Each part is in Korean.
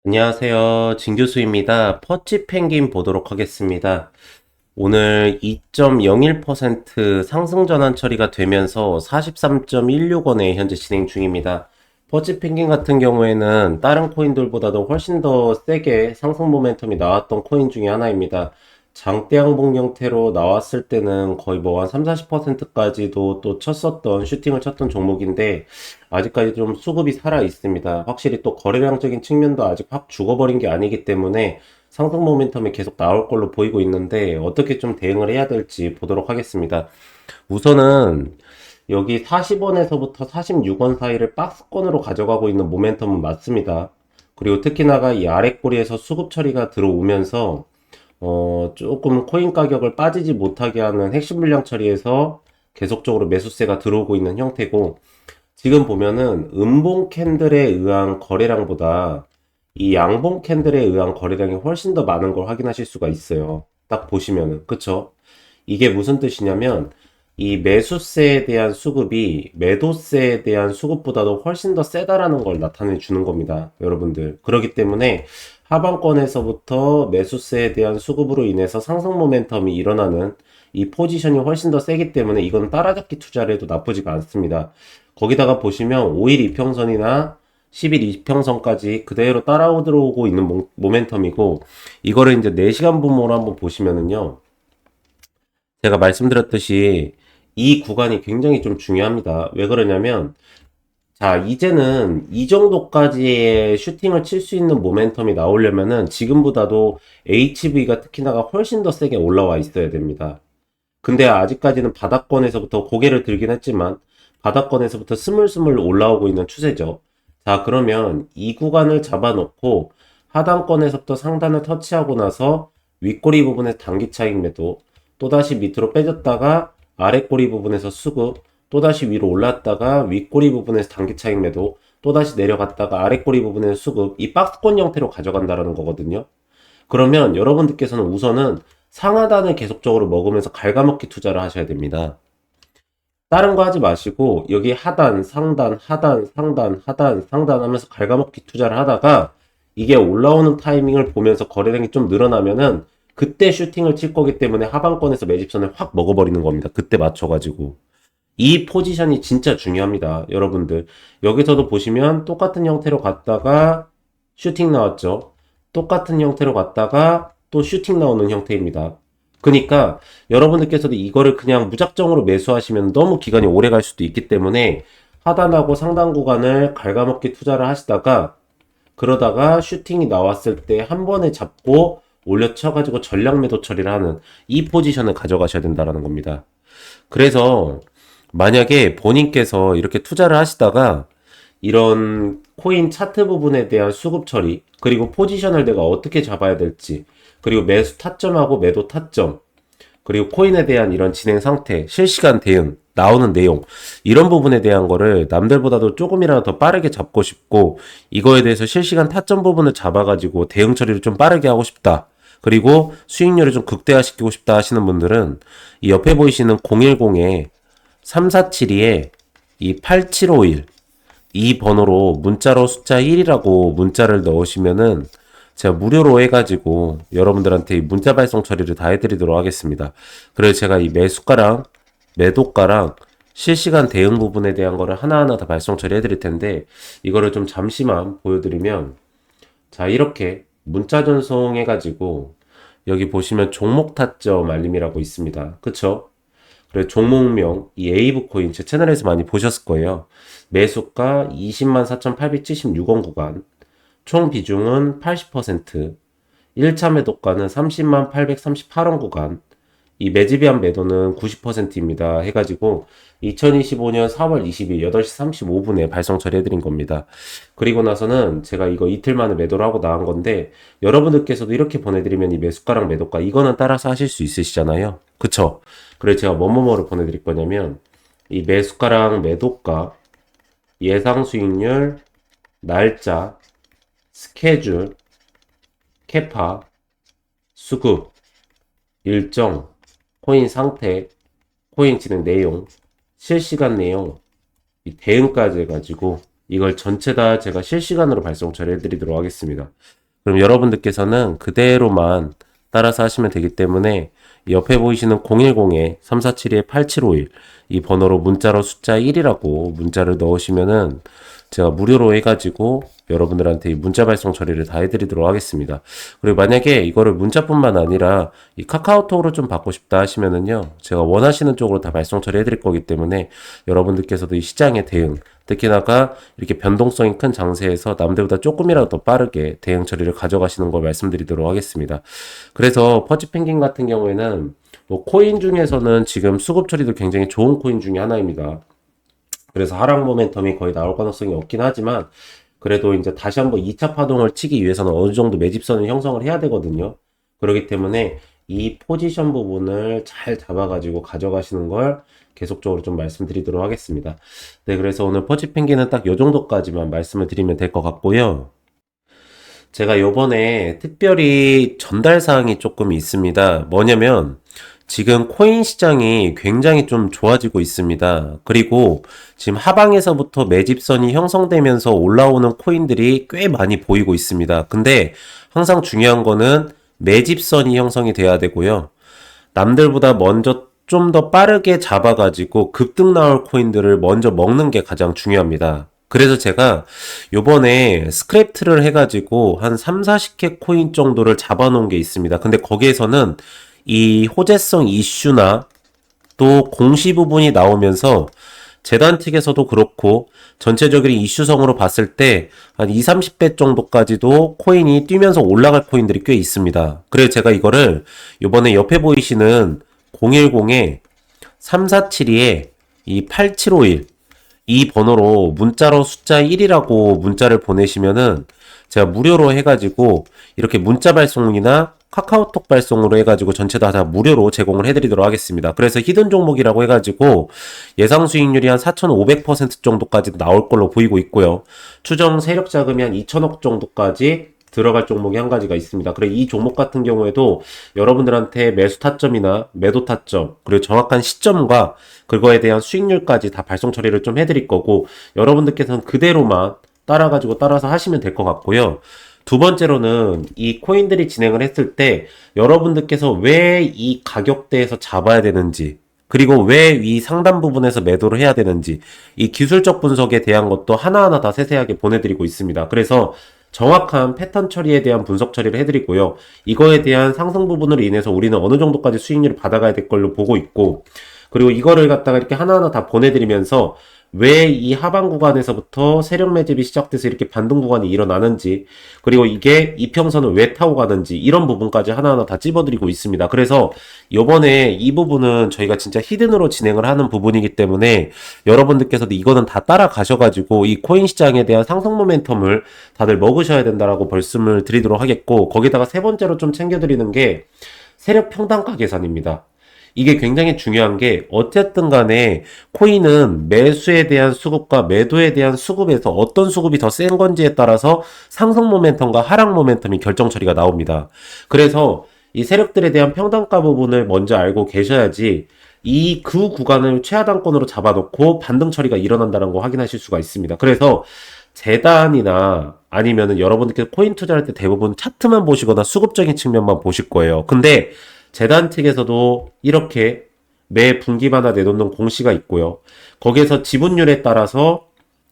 안녕하세요. 진교수입니다. 퍼치 펭귄 보도록 하겠습니다. 오늘 2.01% 상승 전환 처리가 되면서 43.16원에 현재 진행 중입니다. 퍼치 펭귄 같은 경우에는 다른 코인들보다도 훨씬 더 세게 상승 모멘텀이 나왔던 코인 중에 하나입니다. 장대 항복 형태로 나왔을 때는 거의 뭐 한 3, 40%까지도 또 쳤었던, 슈팅을 쳤던 종목인데, 아직까지 좀 수급이 살아 있습니다. 확실히 또 거래량적인 측면도 아직 확 죽어버린 게 아니기 때문에 상승 모멘텀이 계속 나올 걸로 보이고 있는데, 어떻게 좀 대응을 해야 될지 보도록 하겠습니다. 우선은 여기 40원에서부터 46원 사이를 박스권으로 가져가고 있는 모멘텀은 맞습니다. 그리고 특히나가 이 아랫꼬리에서 수급 처리가 들어오면서 조금 코인 가격을 빠지지 못하게 하는 핵심 물량 처리에서 계속적으로 매수세가 들어오고 있는 형태고, 지금 보면은 음봉 캔들에 의한 거래량보다 이 양봉 캔들에 의한 거래량이 훨씬 더 많은 걸 확인하실 수가 있어요. 딱 보시면은. 그쵸? 이게 무슨 뜻이냐면 이 매수세에 대한 수급이 매도세에 대한 수급보다도 훨씬 더 세다라는 걸 나타내 주는 겁니다. 여러분들. 그렇기 때문에 하방권에서부터 매수세에 대한 수급으로 인해서 상승 모멘텀이 일어나는 이 포지션이 훨씬 더 세기 때문에 이건 따라잡기 투자를 해도 나쁘지가 않습니다. 거기다가 보시면 5일 이평선이나 10일 이평선까지 그대로 따라오고 있는 모멘텀이고, 이거를 이제 4시간 분모로 한번 보시면은요, 제가 말씀드렸듯이 이 구간이 굉장히 좀 중요합니다. 왜 그러냐면, 자, 이제는 이 정도까지의 슈팅을 칠 수 있는 모멘텀이 나오려면은 지금보다도 HV가 특히나가 훨씬 더 세게 올라와 있어야 됩니다. 근데 아직까지는 바닥권에서부터 고개를 들긴 했지만 바닥권에서부터 스물스물 올라오고 있는 추세죠. 자, 그러면 이 구간을 잡아놓고 하단권에서부터 상단을 터치하고 나서 윗꼬리 부분에서 단기 차익 매도, 또다시 밑으로 빼졌다가 아랫꼬리 부분에서 수급, 또다시 위로 올랐다가 윗꼬리 부분에서 단기 차익 매도, 또다시 내려갔다가 아랫꼬리 부분에서 수급, 이 박스권 형태로 가져간다는 거거든요. 그러면 여러분들께서는 우선은 상하단을 계속적으로 먹으면서 갉아먹기 투자를 하셔야 됩니다. 다른 거 하지 마시고 여기 하단, 상단, 하단, 상단, 하단, 상단 하면서 갉아먹기 투자를 하다가 이게 올라오는 타이밍을 보면서 거래량이 좀 늘어나면은 그때 슈팅을 칠 거기 때문에 하방권에서 매집선을 확 먹어버리는 겁니다. 그때 맞춰가지고. 이 포지션이 진짜 중요합니다. 여러분들. 여기서도 보시면 똑같은 형태로 갔다가 슈팅 나왔죠. 똑같은 형태로 갔다가 또 슈팅 나오는 형태입니다. 그러니까 여러분들께서도 이거를 그냥 무작정으로 매수하시면 너무 기간이 오래 갈 수도 있기 때문에 하단하고 상단 구간을 갉아먹기 투자를 하시다가 그러다가 슈팅이 나왔을 때 한 번에 잡고 올려쳐가지고 전량 매도 처리를 하는 이 포지션을 가져가셔야 된다는 겁니다. 그래서 만약에 본인께서 이렇게 투자를 하시다가 이런 코인 차트 부분에 대한 수급 처리, 그리고 포지션을 내가 어떻게 잡아야 될지, 그리고 매수 타점하고 매도 타점, 그리고 코인에 대한 이런 진행 상태, 실시간 대응, 나오는 내용, 이런 부분에 대한 거를 남들보다도 조금이라도 더 빠르게 잡고 싶고, 이거에 대해서 실시간 타점 부분을 잡아가지고 대응 처리를 좀 빠르게 하고 싶다. 그리고 수익률을 좀 극대화시키고 싶다 하시는 분들은 이 옆에 보이시는 010에 3472에 이 8751 이 번호로 문자로 숫자 1이라고 문자를 넣으시면은 제가 무료로 해가지고 여러분들한테 이 문자 발송 처리를 다 해드리도록 하겠습니다. 그래서 제가 이 매수가랑 매도가랑 실시간 대응 부분에 대한 거를 하나하나 다 발송 처리해드릴 텐데, 이거를 좀 잠시만 보여드리면, 자, 이렇게 문자 전송해가지고 여기 보시면 종목 타점 알림이라고 있습니다. 그쵸? 그리고 종목명, 이 에이브 코인 제 채널에서 많이 보셨을 거예요. 매수가 204,876원 구간, 총 비중은 80%, 1차 매도가는 308,838원 구간, 이 매집이한 매도는 90%입니다. 해가지고 2025년 4월 20일 8시 35분에 발송 처리해드린 겁니다. 그리고 나서는 제가 이거 이틀 만에 매도를 하고 나간 건데, 여러분들께서도 이렇게 보내드리면 이 매수가랑 매도가 이거는 따라서 하실 수 있으시잖아요. 그쵸? 그래서 제가 뭐뭐뭐를 보내드릴 거냐면 이 매수가랑 매도가, 예상 수익률, 날짜, 스케줄, 캐파, 수급, 일정, 코인 상태, 코인 진행 내용, 실시간 내용, 이 대응까지 해가지고 이걸 전체 다 제가 실시간으로 발송 처리해 드리도록 하겠습니다. 그럼 여러분들께서는 그대로만 따라서 하시면 되기 때문에 옆에 보이시는 010-3472-8751 이 번호로 문자로 숫자 1이라고 문자를 넣으시면은 제가 무료로 해가지고 여러분들한테 이 문자 발송 처리를 다 해드리도록 하겠습니다. 그리고 만약에 이거를 문자뿐만 아니라 이 카카오톡으로 좀 받고 싶다 하시면은요, 제가 원하시는 쪽으로 다 발송 처리해드릴 거기 때문에 여러분들께서도 이 시장의 대응, 특히나가 이렇게 변동성이 큰 장세에서 남들보다 조금이라도 더 빠르게 대응 처리를 가져가시는 걸 말씀드리도록 하겠습니다. 그래서 퍼치펭귄 같은 경우에는 뭐 코인 중에서는 지금 수급 처리도 굉장히 좋은 코인 중에 하나입니다. 그래서 하락 모멘텀이 거의 나올 가능성이 없긴 하지만 그래도 이제 다시 한번 2차 파동을 치기 위해서는 어느 정도 매집선을 형성을 해야 되거든요. 그렇기 때문에 이 포지션 부분을 잘 잡아가지고 가져가시는 걸 계속적으로 좀 말씀드리도록 하겠습니다. 네, 그래서 오늘 퍼치펭귄은 딱 요 정도까지만 말씀을 드리면 될 것 같고요. 제가 요번에 특별히 전달 사항이 조금 있습니다. 뭐냐면 지금 코인 시장이 굉장히 좀 좋아지고 있습니다. 그리고 지금 하방에서부터 매집선이 형성되면서 올라오는 코인들이 꽤 많이 보이고 있습니다. 근데 항상 중요한 거는 매집선이 형성이 돼야 되고요. 남들보다 먼저 좀 더 빠르게 잡아가지고 급등 나올 코인들을 먼저 먹는 게 가장 중요합니다. 그래서 제가 요번에 스크랩트를 해가지고 한 3, 40개 코인 정도를 잡아놓은 게 있습니다. 근데 거기에서는 이 호재성 이슈나 또 공시 부분이 나오면서 재단 측에서도 그렇고 전체적인 이슈성으로 봤을 때 한 2, 30배 정도까지도 코인이 뛰면서 올라갈 코인들이 꽤 있습니다. 그래서 제가 이거를 요번에 옆에 보이시는 010에 3472에 이 8751 이 번호로 문자로 숫자 1이라고 문자를 보내시면은 제가 무료로 해가지고 이렇게 문자 발송이나 카카오톡 발송으로 해가지고 전체 다 무료로 제공을 해드리도록 하겠습니다. 그래서 히든 종목이라고 해가지고 예상 수익률이 한 4,500% 정도까지 나올 걸로 보이고 있고요. 추정 세력 자금이 한 2천억 정도까지 들어갈 종목이 한 가지가 있습니다. 그래 이 종목 같은 경우에도 여러분들한테 매수 타점이나 매도 타점 그리고 정확한 시점과 그거에 대한 수익률까지 다 발송 처리를 좀 해드릴 거고 여러분들께서는 그대로만 따라서 하시면 될 것 같고요. 두 번째로는 이 코인들이 진행을 했을 때 여러분들께서 왜 이 가격대에서 잡아야 되는지 그리고 왜 이 상단 부분에서 매도를 해야 되는지 이 기술적 분석에 대한 것도 하나하나 다 세세하게 보내드리고 있습니다. 그래서 정확한 패턴 처리에 대한 분석 처리를 해드리고요. 이거에 대한 상승 부분으로 인해서 우리는 어느 정도까지 수익률을 받아가야 될 걸로 보고 있고 그리고 이거를 갖다가 이렇게 하나하나 다 보내드리면서 왜 이 하방 구간에서부터 세력 매집이 시작돼서 이렇게 반등 구간이 일어나는지 그리고 이게 이평선을 왜 타고 가는지 이런 부분까지 하나하나 다 찝어드리고 있습니다. 그래서 요번에 이 부분은 저희가 진짜 히든으로 진행을 하는 부분이기 때문에 여러분들께서도 이거는 다 따라가셔가지고 이 코인 시장에 대한 상승 모멘텀을 다들 먹으셔야 된다라고 말씀을 드리도록 하겠고 거기다가 세 번째로 좀 챙겨드리는 게 세력 평단가 계산입니다. 이게 굉장히 중요한 게 어쨌든 간에 코인은 매수에 대한 수급과 매도에 대한 수급에서 어떤 수급이 더 센 건지에 따라서 상승 모멘텀과 하락 모멘텀이 결정 처리가 나옵니다. 그래서 이 세력들에 대한 평단가 부분을 먼저 알고 계셔야지 이 그 구간을 최하단권으로 잡아놓고 반등 처리가 일어난다는 거 확인하실 수가 있습니다. 그래서 재단이나 아니면은 여러분들께서 코인 투자할 때 대부분 차트만 보시거나 수급적인 측면만 보실 거예요. 근데 재단 측에서도 이렇게 매 분기마다 내놓는 공시가 있고요. 거기에서 지분율에 따라서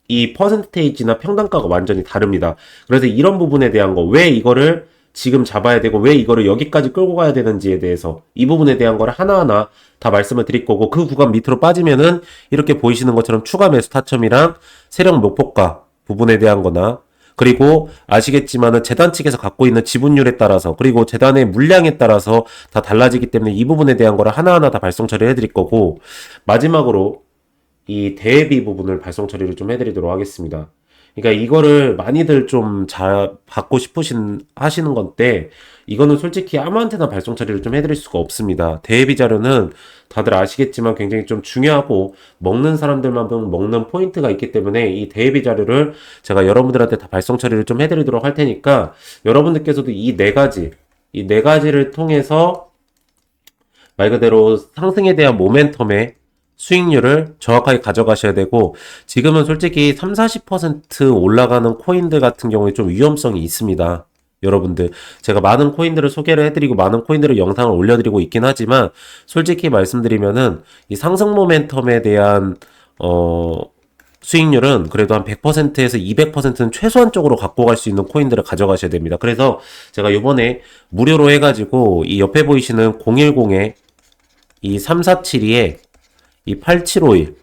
이 퍼센테이지나 평단가가 완전히 다릅니다. 그래서 이런 부분에 대한 거, 왜 이거를 지금 잡아야 되고 왜 이거를 여기까지 끌고 가야 되는지에 대해서 이 부분에 대한 거를 하나하나 다 말씀을 드릴 거고 그 구간 밑으로 빠지면은 이렇게 보이시는 것처럼 추가 매수 타점이랑 세력 목표가 부분에 대한 거나 그리고 아시겠지만은 재단 측에서 갖고 있는 지분율에 따라서 그리고 재단의 물량에 따라서 다 달라지기 때문에 이 부분에 대한 거를 하나하나 다 발송 처리해 드릴 거고 마지막으로 이 대비 부분을 발송 처리를 좀 해드리도록 하겠습니다. 그러니까 이거를 많이들 좀 잘 받고 하시는 건데 이거는 솔직히 아무한테나 발송 처리를 좀 해드릴 수가 없습니다. 대비 자료는 다들 아시겠지만 굉장히 좀 중요하고 먹는 사람들만 먹는 포인트가 있기 때문에 이 대비 자료를 제가 여러분들한테 다 발송 처리를 좀 해드리도록 할 테니까 여러분들께서도 이 네 가지를 통해서 말 그대로 상승에 대한 모멘텀에 수익률을 정확하게 가져가셔야 되고, 지금은 솔직히 3, 40% 올라가는 코인들 같은 경우에 좀 위험성이 있습니다. 여러분들, 제가 많은 코인들을 소개를 해드리고 많은 코인들을 영상을 올려드리고 있긴 하지만, 솔직히 말씀드리면은 이 상승 모멘텀에 대한 수익률은 그래도 한 100%에서 200%는 최소한적으로 갖고 갈 수 있는 코인들을 가져가셔야 됩니다. 그래서 제가 요번에 무료로 해가지고 이 옆에 보이시는 010에 이 3472에 이 8751,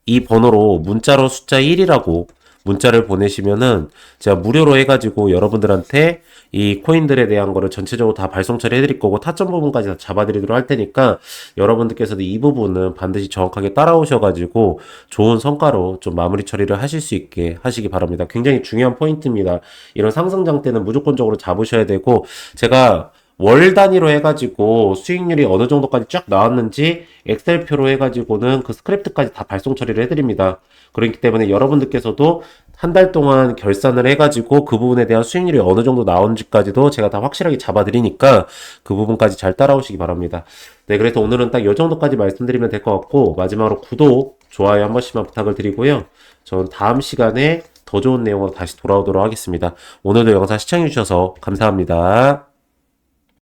이 번호로 문자로 숫자 1이라고 문자를 보내시면은 제가 무료로 해가지고 여러분들한테 이 코인들에 대한 거를 전체적으로 다 발송 처리해드릴 거고 타점 부분까지 다 잡아드리도록 할 테니까 여러분들께서도 이 부분은 반드시 정확하게 따라오셔가지고 좋은 성과로 좀 마무리 처리를 하실 수 있게 하시기 바랍니다. 굉장히 중요한 포인트입니다. 이런 상승장 때는 무조건적으로 잡으셔야 되고 제가 월 단위로 해가지고 수익률이 어느 정도까지 쫙 나왔는지 엑셀표로 해가지고는 그 스크립트까지 다 발송 처리를 해드립니다. 그렇기 때문에 여러분들께서도 한 달 동안 결산을 해가지고 그 부분에 대한 수익률이 어느 정도 나온지까지도 제가 다 확실하게 잡아드리니까 그 부분까지 잘 따라오시기 바랍니다. 네, 그래서 오늘은 딱 이 정도까지 말씀드리면 될 것 같고 마지막으로 구독, 좋아요 한 번씩만 부탁을 드리고요. 저는 다음 시간에 더 좋은 내용으로 다시 돌아오도록 하겠습니다. 오늘도 영상 시청해주셔서 감사합니다.